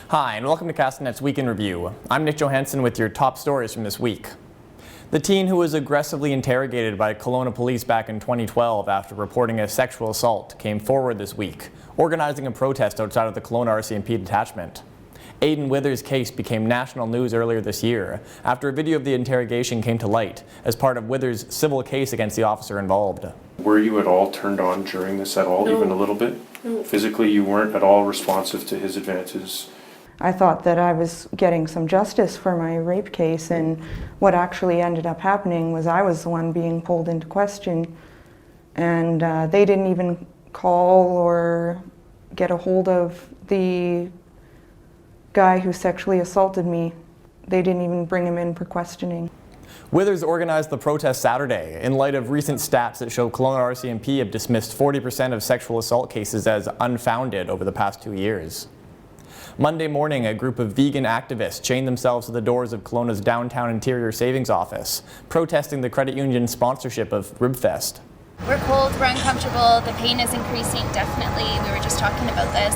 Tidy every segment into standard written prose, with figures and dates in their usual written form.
Hi, and welcome to Castanet's Week in Review. I'm Nich Johansen with your top stories from this week. The teen who was aggressively interrogated by Kelowna police back in 2012 after reporting a sexual assault came forward this week, organizing a protest outside of the Kelowna RCMP detachment. Aidan Withers' case became national news earlier this year after a video of the interrogation came to light as part of Withers' civil case against the officer involved. Were you at all turned on during this at all, No. even a little bit? No. Physically, you weren't at all responsive to his advances? I thought that I was getting some justice for my rape case, and what actually ended up happening was I was the one being pulled into question, and they didn't even call or get a hold of the guy who sexually assaulted me. They didn't even bring him in for questioning. Withers organized the protest Saturday in light of recent stats that show Kelowna RCMP have dismissed 40% of sexual assault cases as unfounded over the past 2 years. Monday morning, a group of vegan activists chained themselves to the doors of Kelowna's downtown Interior Savings Office, protesting the credit union's sponsorship of Ribfest. We're cold, we're uncomfortable, the pain is increasing, definitely. We were just talking about this,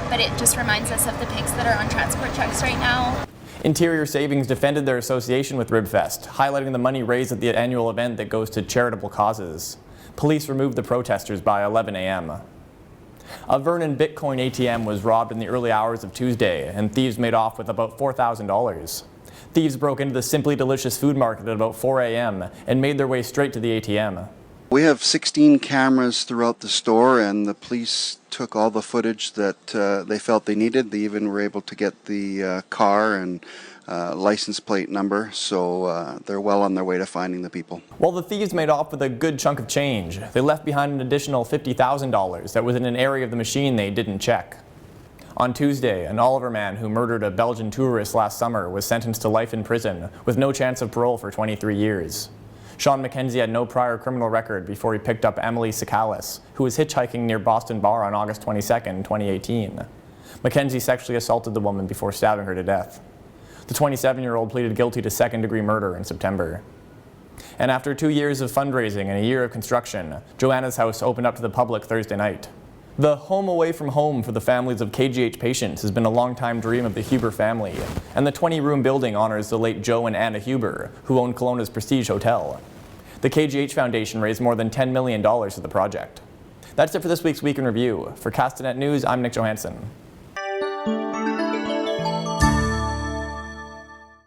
but it just reminds us of the pigs that are on transport trucks right now. Interior Savings defended their association with Ribfest, highlighting the money raised at the annual event that goes to charitable causes. Police removed the protesters by 11 a.m. A Vernon Bitcoin ATM was robbed in the early hours of Tuesday, and thieves made off with about $4,000. Thieves broke into the Simply Delicious food market at about 4 a.m. and made their way straight to the ATM. We have 16 cameras throughout the store, and the police took all the footage that they felt they needed. They even were able to get the car and license plate number, so they're well on their way to finding the people. While the thieves made off with a good chunk of change, they left behind an additional $50,000 that was in an area of the machine they didn't check. On Tuesday, an Oliver man who murdered a Belgian tourist last summer was sentenced to life in prison with no chance of parole for 23 years. Sean McKenzie had no prior criminal record before he picked up Emily Sakalis, who was hitchhiking near Boston Bar on August 22, 2018. McKenzie sexually assaulted the woman before stabbing her to death. The 27-year-old pleaded guilty to second-degree murder in September. And after 2 years of fundraising and a year of construction, Joanna's house opened up to the public Thursday night. The home away from home for the families of KGH patients has been a long-time dream of the Huber family, and the 20-room building honors the late Joe and Anna Huber, who owned Kelowna's Prestige Hotel. The KGH Foundation raised more than $10 million for the project. That's it for this week's Week in Review. For Castanet News, I'm Nich Johansen.